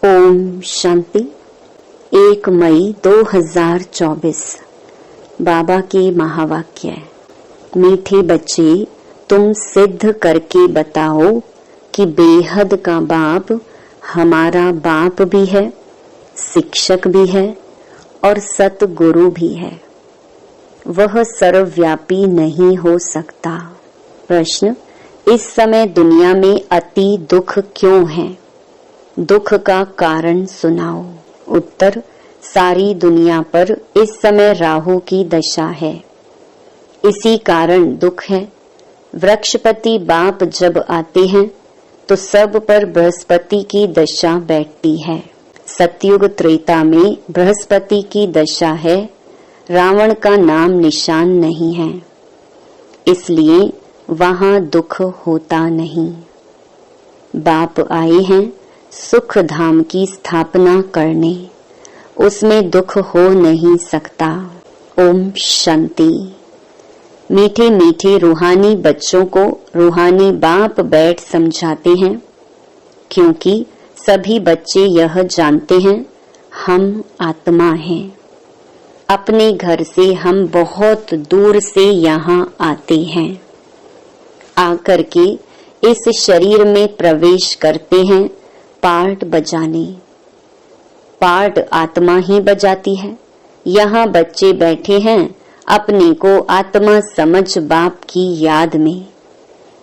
ओम शांति। 1 मई 2024 बाबा के महावाक्य। मीठे बच्चे, तुम सिद्ध करके बताओ कि बेहद का बाप हमारा बाप भी है, शिक्षक भी है और सतगुरु भी है। वह सर्वव्यापी नहीं हो सकता। प्रश्न, इस समय दुनिया में अति दुख क्यों है? दुख का कारण सुनाओ। उत्तर, सारी दुनिया पर इस समय राहु की दशा है, इसी कारण दुख है। वृक्षपति बाप जब आते हैं तो सब पर बृहस्पति की दशा बैठती है। सतयुग त्रेता में बृहस्पति की दशा है, रावण का नाम निशान नहीं है, इसलिए वहां दुख होता नहीं। बाप आए हैं सुख धाम की स्थापना करने, उसमें दुख हो नहीं सकता। ओम शांति। मीठे मीठे रूहानी बच्चों को रूहानी बाप बैठ समझाते हैं, क्योंकि सभी बच्चे यह जानते हैं हम आत्मा हैं। अपने घर से हम बहुत दूर से यहाँ आते हैं, आकर के इस शरीर में प्रवेश करते हैं पार्ट बजाने। पार्ट आत्मा ही बजाती है। यहाँ बच्चे बैठे हैं अपने को आत्मा समझ बाप की याद में,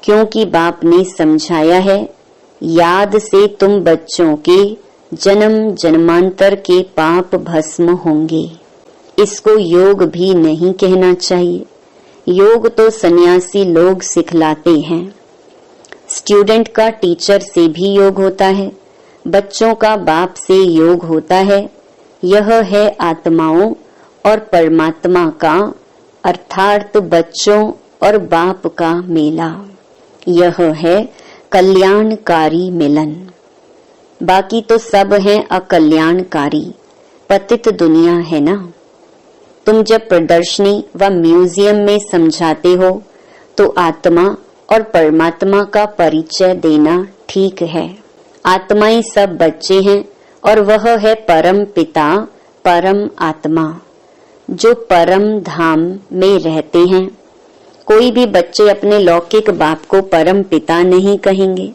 क्योंकि बाप ने समझाया है याद से तुम बच्चों के जन्म जन्मांतर के पाप भस्म होंगे। इसको योग भी नहीं कहना चाहिए, योग तो सन्यासी लोग सिखलाते हैं। स्टूडेंट का टीचर से भी योग होता है, बच्चों का बाप से योग होता है। यह है आत्माओं और परमात्मा का अर्थात बच्चों और बाप का मेला। यह है कल्याणकारी मिलन। बाकी तो सब है अकल्याणकारी, पतित दुनिया है ना। तुम जब प्रदर्शनी व म्यूजियम में समझाते हो तो आत्मा और परमात्मा का परिचय देना ठीक है। आत्मा ही सब बच्चे हैं और वह है परम पिता परम आत्मा जो परम धाम में रहते हैं। कोई भी बच्चे अपने लौकिक बाप को परम पिता नहीं कहेंगे,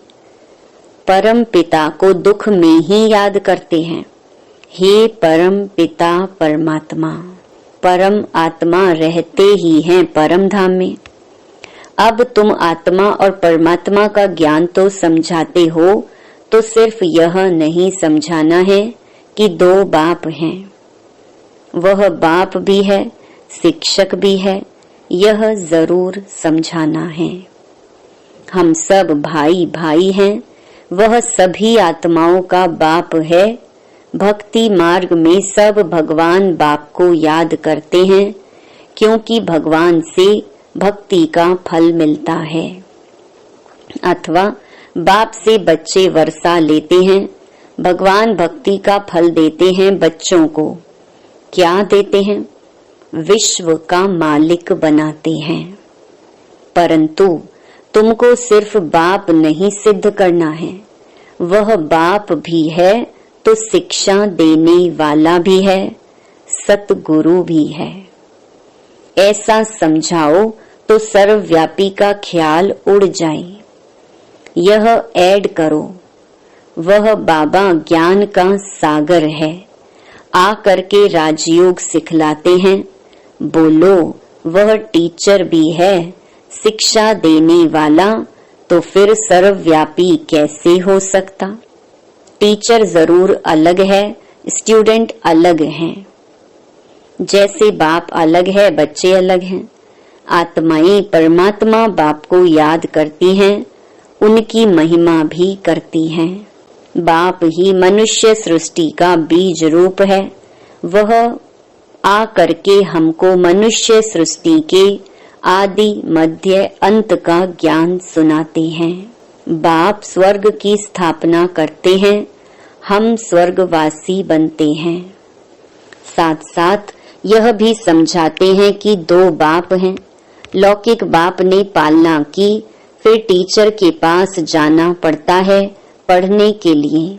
परम पिता को दुख में ही याद करते हैं। हे परम पिता परमात्मा, परम आत्मा रहते ही हैं परम धाम में। अब तुम आत्मा और परमात्मा का ज्ञान तो समझाते हो, तो सिर्फ यह नहीं समझाना है कि दो बाप हैं। वह बाप भी है, शिक्षक भी है, यह जरूर समझाना है। हम सब भाई भाई हैं, वह सभी आत्माओं का बाप है। भक्ति मार्ग में सब भगवान बाप को याद करते हैं, क्योंकि भगवान से भक्ति का फल मिलता है। अथवा बाप से बच्चे वर्षा लेते हैं, भगवान भक्ति का फल देते हैं बच्चों को। क्या देते हैं? विश्व का मालिक बनाते हैं। परंतु तुमको सिर्फ बाप नहीं सिद्ध करना है, वह बाप भी है तो शिक्षा देने वाला भी है, सतगुरु भी है। ऐसा समझाओ तो सर्वव्यापी का ख्याल उड़ जाए। यह ऐड करो, वह बाबा ज्ञान का सागर है, आ करके राजयोग सिखलाते हैं। बोलो वह टीचर भी है, शिक्षा देने वाला, तो फिर सर्वव्यापी कैसे हो सकता? टीचर जरूर अलग है, स्टूडेंट अलग हैं। जैसे बाप अलग है, बच्चे अलग हैं। आत्माएं परमात्मा बाप को याद करती हैं, उनकी महिमा भी करती हैं। बाप ही मनुष्य सृष्टि का बीज रूप है। वह आ करके हमको मनुष्य सृष्टि के आदि मध्य अंत का ज्ञान सुनाते हैं। बाप स्वर्ग की स्थापना करते हैं, हम स्वर्गवासी बनते हैं। साथ साथ यह भी समझाते हैं कि दो बाप हैं। लौकिक बाप ने पालना की, फिर टीचर के पास जाना पड़ता है पढ़ने के लिए।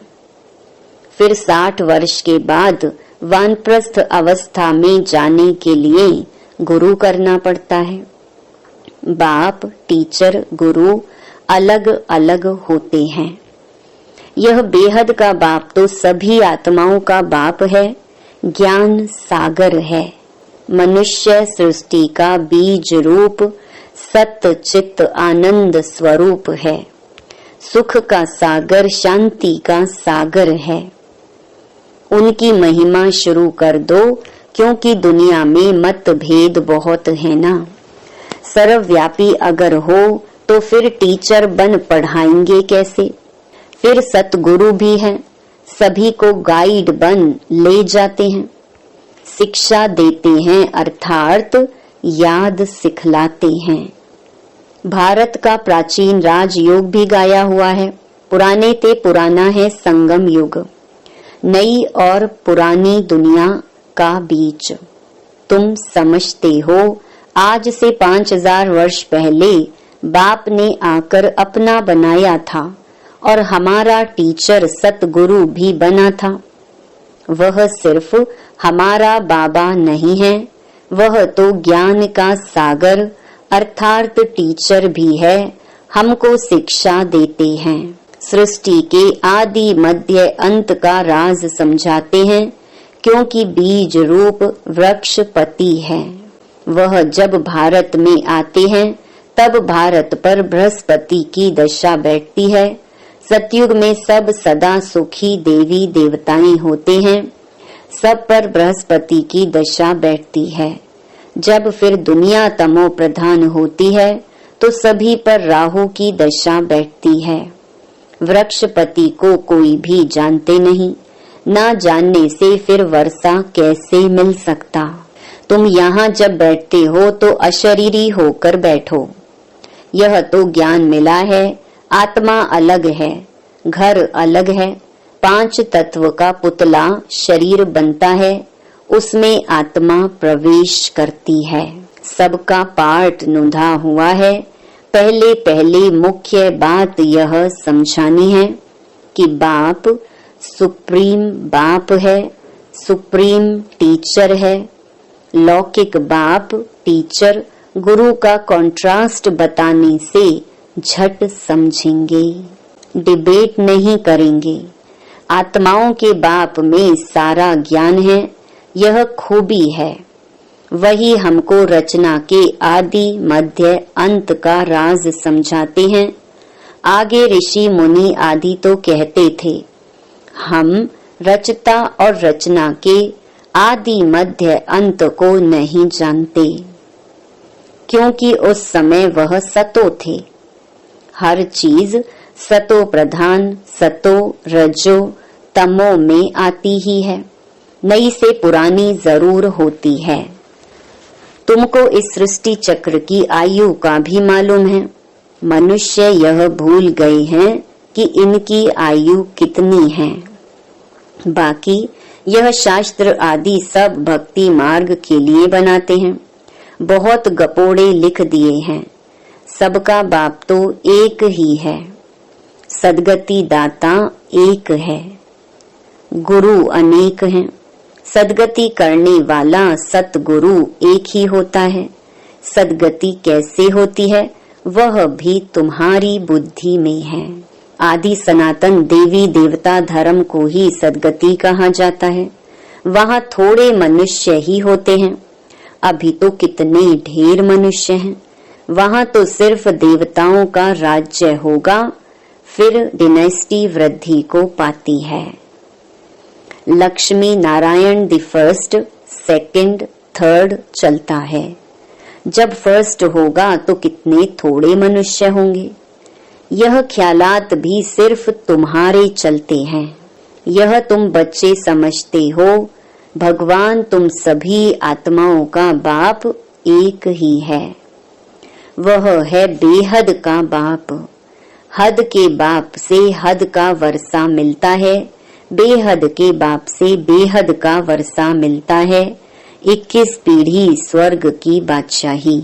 फिर 60 वर्ष के बाद वानप्रस्थ अवस्था में जाने के लिए गुरु करना पड़ता है। बाप, टीचर, गुरु अलग अलग होते हैं। यह बेहद का बाप तो सभी आत्माओं का बाप है, ज्ञान सागर है। मनुष्य सृष्टि का बीज रूप सत्य चित्त आनंद स्वरूप है। सुख का सागर, शांति का सागर है। उनकी महिमा शुरू कर दो, क्योंकि दुनिया में मतभेद बहुत है ना। सर्वव्यापी अगर हो तो फिर टीचर बन पढ़ाएंगे कैसे। फिर सतगुरु भी हैं, सभी को गाइड बन ले जाते हैं, शिक्षा देते हैं अर्थात याद सिखलाते हैं। भारत का प्राचीन राजयोग भी गाया हुआ है। पुराने ते पुराना है संगम युग, नई और पुरानी दुनिया का बीच। तुम समझते हो आज से 5000 वर्ष पहले बाप ने आकर अपना बनाया था और हमारा टीचर सतगुरु भी बना था। वह सिर्फ हमारा बाबा नहीं है, वह तो ज्ञान का सागर अर्थात टीचर भी है, हमको शिक्षा देते हैं। सृष्टि के आदि मध्य अंत का राज समझाते हैं, क्योंकि बीज रूप वृक्षपति है। वह जब भारत में आते हैं तब भारत पर बृहस्पति की दशा बैठती है। सतयुग में सब सदा सुखी देवी देवताएं होते हैं, सब पर बृहस्पति की दशा बैठती है। जब फिर दुनिया तमो प्रधान होती है तो सभी पर राहु की दशा बैठती है। वृक्षपति को कोई भी जानते नहीं, ना जानने से फिर वर्षा कैसे मिल सकता। तुम यहाँ जब बैठते हो तो अशरीरी होकर बैठो। यह तो ज्ञान मिला है, आत्मा अलग है, घर अलग है। 5 तत्व का पुतला शरीर बनता है, उसमें आत्मा प्रवेश करती है। सबका पार्ट नुधा हुआ है। पहले पहले मुख्य बात यह समझानी है कि बाप सुप्रीम बाप है, सुप्रीम टीचर है। लौकिक बाप टीचर गुरु का कॉन्ट्रास्ट बताने से झट समझेंगे, डिबेट नहीं करेंगे। आत्माओं के बाप में सारा ज्ञान है, यह खूबी है। वही हमको रचना के आदि मध्य अंत का राज समझाते हैं। आगे ऋषि मुनि आदि तो कहते थे, हम रचता और रचना के आदि मध्य अंत को नहीं जानते, क्योंकि उस समय वह सतो थे। हर चीज सतो प्रधान, सतो रजो तमो में आती ही है, नई से पुरानी जरूर होती है। तुमको इस सृष्टि चक्र की आयु का भी मालूम है। मनुष्य यह भूल गए हैं कि इनकी आयु कितनी है। बाकी यह शास्त्र आदि सब भक्ति मार्ग के लिए बनाते हैं। बहुत गपोड़े लिख दिए हैं। सबका बाप तो एक ही है, सदगति दाता एक है, गुरु अनेक हैं। सदगति करने वाला सतगुरु एक ही होता है। सदगति कैसे होती है वह भी तुम्हारी बुद्धि में है। आदि सनातन देवी देवता धर्म को ही सदगति कहा जाता है। वहाँ थोड़े मनुष्य ही होते हैं। अभी तो कितने ढेर मनुष्य हैं। वहाँ तो सिर्फ देवताओं का राज्य होगा, फिर डिनेस्टी वृद्धि को पाती है। Lakshmi Narayan the first, second, third चलता है। जब फर्स्ट होगा तो कितने थोड़े मनुष्य होंगे। यह ख्यालात भी सिर्फ तुम्हारे चलते हैं। यह तुम बच्चे समझते हो। भगवान तुम सभी आत्माओं का बाप एक ही है। वह है बेहद का बाप। हद के बाप से हद का वर्षा मिलता है, बेहद के बाप से बेहद का वर्षा मिलता है। 21 पीढ़ी स्वर्ग की बादशाही।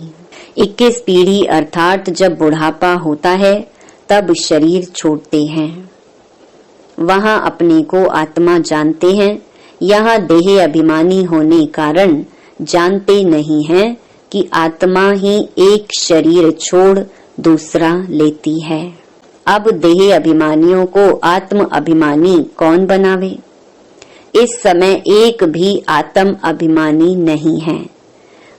21 पीढ़ी अर्थात जब बुढ़ापा होता है तब शरीर छोड़ते हैं। वहाँ अपने को आत्मा जानते हैं। यहाँ देह अभिमानी होने कारण जानते नहीं हैं कि आत्मा ही एक शरीर छोड़ दूसरा लेती है। अब देह अभिमानियों को आत्म अभिमानी कौन बनावे? इस समय एक भी आत्म अभिमानी नहीं है।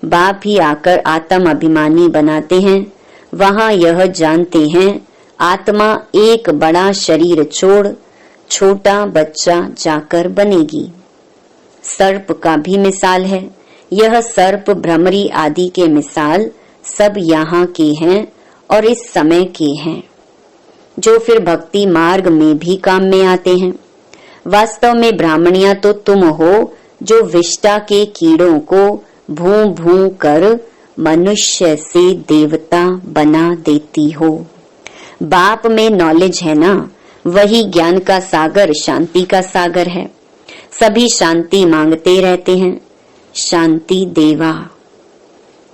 बाप ही आकर आत्म अभिमानी बनाते हैं। वहाँ यह जानते हैं आत्मा एक बड़ा शरीर छोड़ छोटा बच्चा जाकर बनेगी। सर्प का भी मिसाल है। यह सर्प भ्रमरी आदि के मिसाल सब यहाँ के हैं और इस समय के हैं, जो फिर भक्ति मार्ग में भी काम में आते हैं। वास्तव में ब्राह्मणिया तो तुम हो जो विष्टा के कीड़ों को भूं भूं कर मनुष्य से देवता बना देती हो। बाप में नॉलेज है ना, वही ज्ञान का सागर शांति का सागर है। सभी शांति मांगते रहते हैं। शांति देवा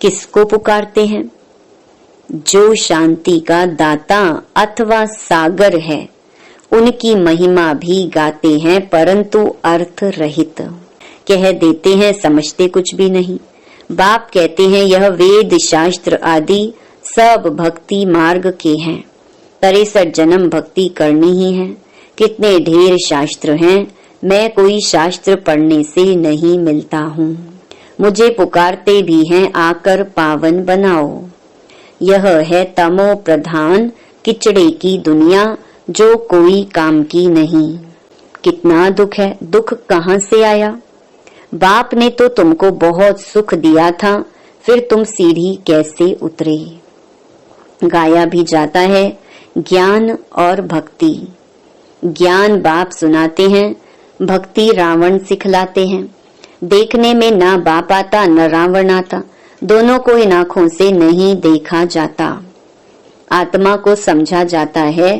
किसको पुकारते हैं? जो शांति का दाता अथवा सागर है, उनकी महिमा भी गाते हैं, परंतु अर्थ रहित कह देते हैं, समझते कुछ भी नहीं। बाप कहते हैं यह वेद शास्त्र आदि सब भक्ति मार्ग के हैं। 63 जन्म भक्ति करनी ही है। कितने ढेर शास्त्र हैं, मैं कोई शास्त्र पढ़ने से नहीं मिलता हूँ। मुझे पुकारते भी हैं आकर पावन बनाओ। यह है तमो प्रधान किचड़े की दुनिया, जो कोई काम की नहीं। कितना दुख है। दुख कहाँ से आया? बाप ने तो तुमको बहुत सुख दिया था, फिर तुम सीढ़ी कैसे उतरे? गाया भी जाता है ज्ञान और भक्ति। ज्ञान बाप सुनाते हैं, भक्ति रावण सिखलाते हैं। देखने में ना बाप आता न रावण आता, दोनों को इन आँखों से नहीं देखा जाता। आत्मा को समझा जाता है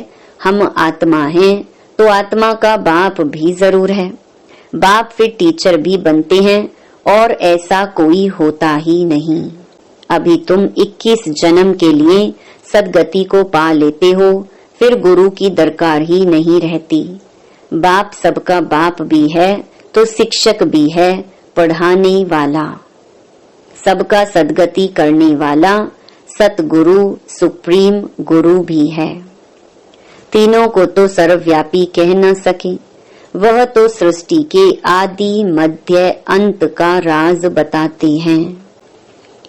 हम आत्मा हैं, तो आत्मा का बाप भी जरूर है। बाप फिर टीचर भी बनते हैं और ऐसा कोई होता ही नहीं। अभी तुम 21 जन्म के लिए सदगति को पा लेते हो, फिर गुरु की दरकार ही नहीं रहती। बाप सबका बाप भी है तो शिक्षक भी है, पढ़ाने वाला। सबका सदगति करने वाला सतगुरु सुप्रीम गुरु भी है। तीनों को तो सर्वव्यापी कह न सके, वह तो सृष्टि के आदि मध्य अंत का राज बताते हैं।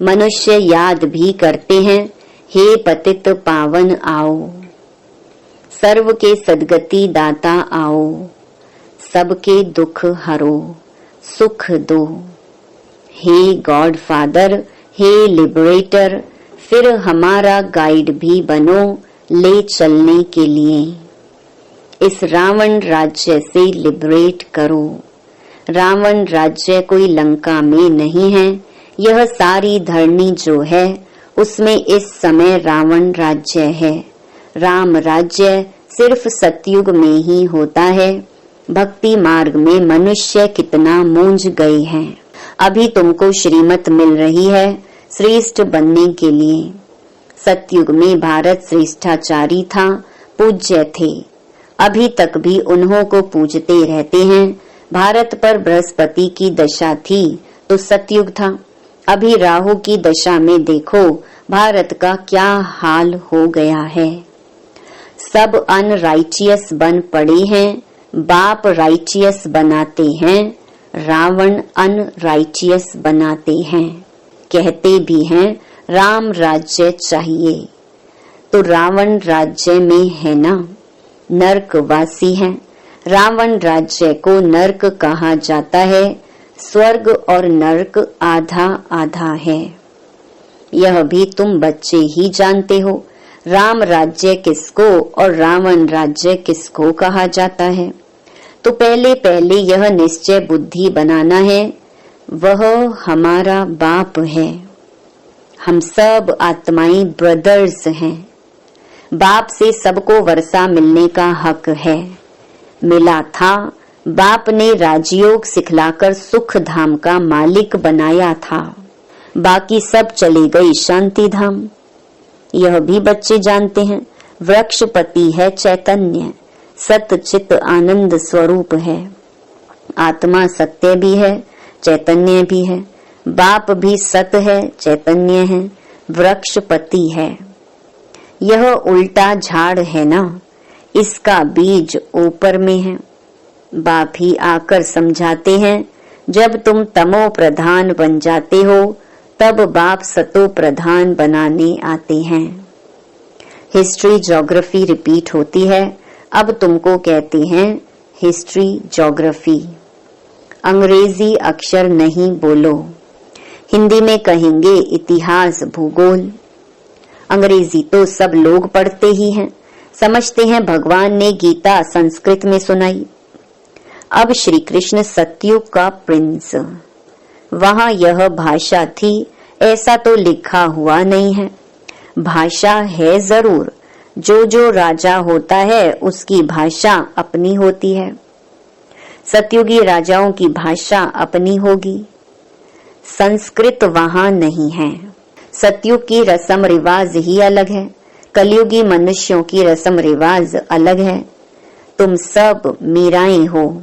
मनुष्य याद भी करते हैं, हे पतित पावन आओ, सर्व के सदगति दाता आओ, सबके दुख हरो, सुख दो। हे गॉड फादर, हे लिबरेटर, फिर हमारा गाइड भी बनो ले चलने के लिए। इस रावण राज्य से लिबरेट करो। रावण राज्य कोई लंका में नहीं है। यह सारी धरनी जो है उसमें इस समय रावण राज्य है। राम राज्य सिर्फ सतयुग में ही होता है। भक्ति मार्ग में मनुष्य कितना मूंझ गए हैं। अभी तुमको श्रीमत मिल रही है श्रेष्ठ बनने के लिए। सतयुग में भारत श्रेष्ठाचारी था, पूज्य थे। अभी तक भी उन्हों को पूजते रहते हैं। भारत पर बृहस्पति की दशा थी तो सतयुग था। अभी राहु की दशा में देखो भारत का क्या हाल हो गया है। सब अनराइचियस बन पड़े हैं। बाप राइचियस बनाते हैं, रावण अनराइचियस बनाते हैं। कहते भी हैं राम राज्य चाहिए, तो रावण राज्य में है ना, नरकवासी है। रावण राज्य को नरक कहा जाता है। स्वर्ग और नरक आधा आधा है। यह भी तुम बच्चे ही जानते हो। राम राज्य किसको और रावण राज्य किसको कहा जाता है। तो पहले पहले यह निश्चय बुद्धि बनाना है, वह हमारा बाप है। हम सब आत्माएं ब्रदर्स हैं। बाप से सबको वर्षा मिलने का हक है। मिला था। बाप ने राजयोग सिखलाकर सुख धाम का मालिक बनाया था। बाकी सब चले गए शांति धाम। यह भी बच्चे जानते हैं। वृक्षपति है चैतन्य, सत चित आनंद स्वरूप है। आत्मा सत्य भी है, चैतन्य भी है। बाप भी सत है, चैतन्य है, वृक्षपति है। यह उल्टा झाड़ है ना, इसका बीज ऊपर में है। बाप ही आकर समझाते हैं, जब तुम तमो प्रधान बन जाते हो तब बाप सतो प्रधान बनाने आते हैं। हिस्ट्री ज्योग्राफी रिपीट होती है, अब तुमको कहते हैं हिस्ट्री ज्योग्राफी। अंग्रेजी अक्षर नहीं बोलो, हिंदी में कहेंगे इतिहास भूगोल। अंग्रेजी तो सब लोग पढ़ते ही हैं, समझते हैं भगवान ने गीता संस्कृत में सुनाई। अब श्री कृष्ण सतयुग का प्रिंस, वहां यह भाषा थी ऐसा तो लिखा हुआ नहीं है। भाषा है जरूर, जो राजा होता है उसकी भाषा अपनी होती है। सतयुगी राजाओं की भाषा अपनी होगी, संस्कृत वहां नहीं है। सतयुग की रस्म रिवाज ही अलग है, कलयुगी मनुष्यों की रस्म रिवाज अलग है। तुम सब मीराएं हो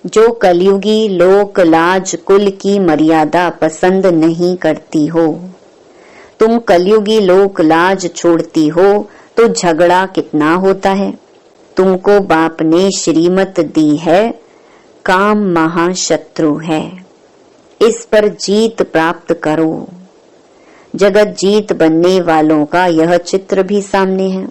जो कलयुगी लोक लाज कुल की मर्यादा पसंद नहीं करती हो। तुम कलयुगी लोक लाज छोड़ती हो तो झगड़ा कितना होता है। तुमको बाप ने श्रीमत दी है, काम महाशत्रु है, इस पर जीत प्राप्त करो। जगत जीत बनने वालों का यह चित्र भी सामने है।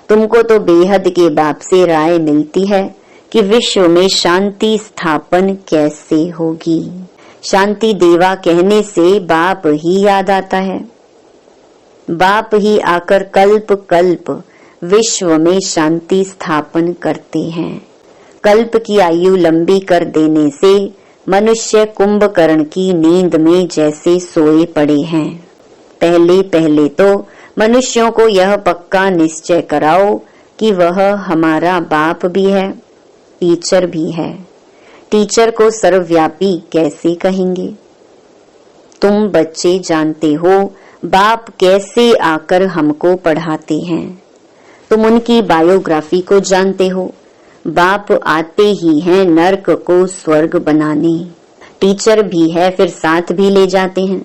तुमको तो बेहद के बाप से राय मिलती है कि विश्व में शांति स्थापन कैसे होगी। शांति देवा कहने से बाप ही याद आता है। बाप ही आकर कल्प कल्प विश्व में शांति स्थापन करते हैं। कल्प की आयु लंबी कर देने से मनुष्य कुंभकर्ण की नींद में जैसे सोए पड़े हैं। पहले पहले तो मनुष्यों को यह पक्का निश्चय कराओ कि वह हमारा बाप भी है, टीचर भी है। टीचर को सर्वव्यापी कैसे कहेंगे? तुम बच्चे जानते हो बाप कैसे आकर हमको पढ़ाते हैं। तुम उनकी बायोग्राफी को जानते हो। बाप आते ही हैं नर्क को स्वर्ग बनाने। टीचर भी है, फिर साथ भी ले जाते हैं।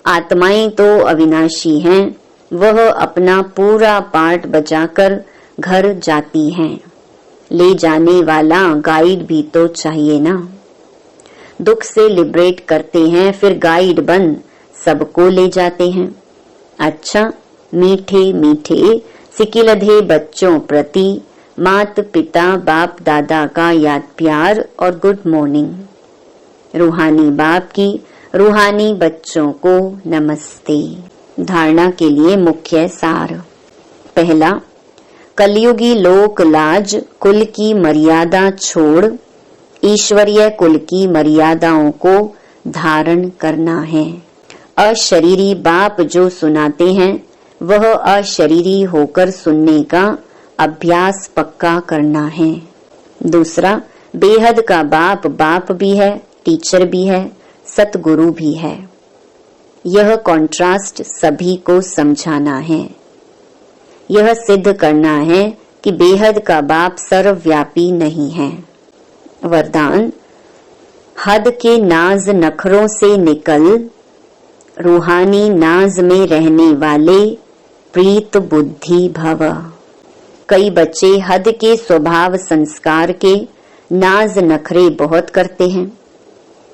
आत्माएं तो अविनाशी हैं, वह अपना पूरा पार्ट बजाकर घर जाती हैं। ले जाने वाला गाइड भी तो चाहिए ना। दुख से लिबरेट करते हैं, फिर गाइड बन सबको ले जाते हैं। अच्छा, मीठे मीठे सिकिलधे बच्चों प्रति मात पिता बाप दादा का याद प्यार और गुड मॉर्निंग। रूहानी बाप की रूहानी बच्चों को नमस्ते। धारणा के लिए मुख्य सार। पहला, कलयुगी लोक लाज कुल की मर्यादा छोड़ ईश्वरीय कुल की मर्यादाओं को धारण करना है। अशरीरी बाप जो सुनाते हैं वह अशरीरी होकर सुनने का अभ्यास पक्का करना है। दूसरा, बेहद का बाप बाप भी है, टीचर भी है, सतगुरु भी है। यह कॉन्ट्रास्ट सभी को समझाना है। यह सिद्ध करना है कि बेहद का बाप सर्वव्यापी नहीं है। वरदान, हद के नाज नखरों से निकल रूहानी नाज में रहने वाले प्रीत बुद्धि भव। कई बच्चे हद के स्वभाव संस्कार के नाज नखरे बहुत करते हैं।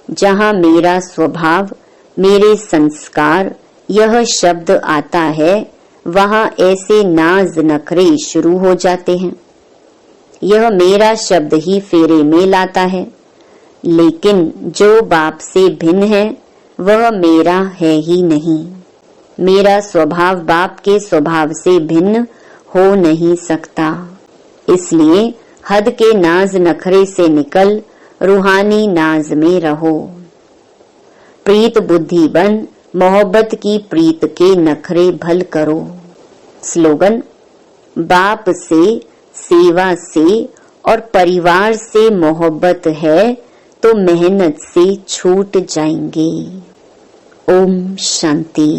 जहाँ मेरा स्वभाव, मेरे संस्कार यह शब्द आता है, वहाँ ऐसे नाज नखरे शुरू हो जाते हैं। यह मेरा शब्द ही फेरे में लाता है, लेकिन जो बाप से भिन्न है वह मेरा है ही नहीं। मेरा स्वभाव बाप के स्वभाव से भिन्न हो नहीं सकता। इसलिए हद के नाज नखरे से निकल रूहानी नाज में रहो। प्रीत बुद्धि बन मोहब्बत की प्रीत के नखरे भल करो। स्लोगन, बाप से, सेवा से और परिवार से मोहब्बत है तो मेहनत से छूट जाएंगे। ओम शांति।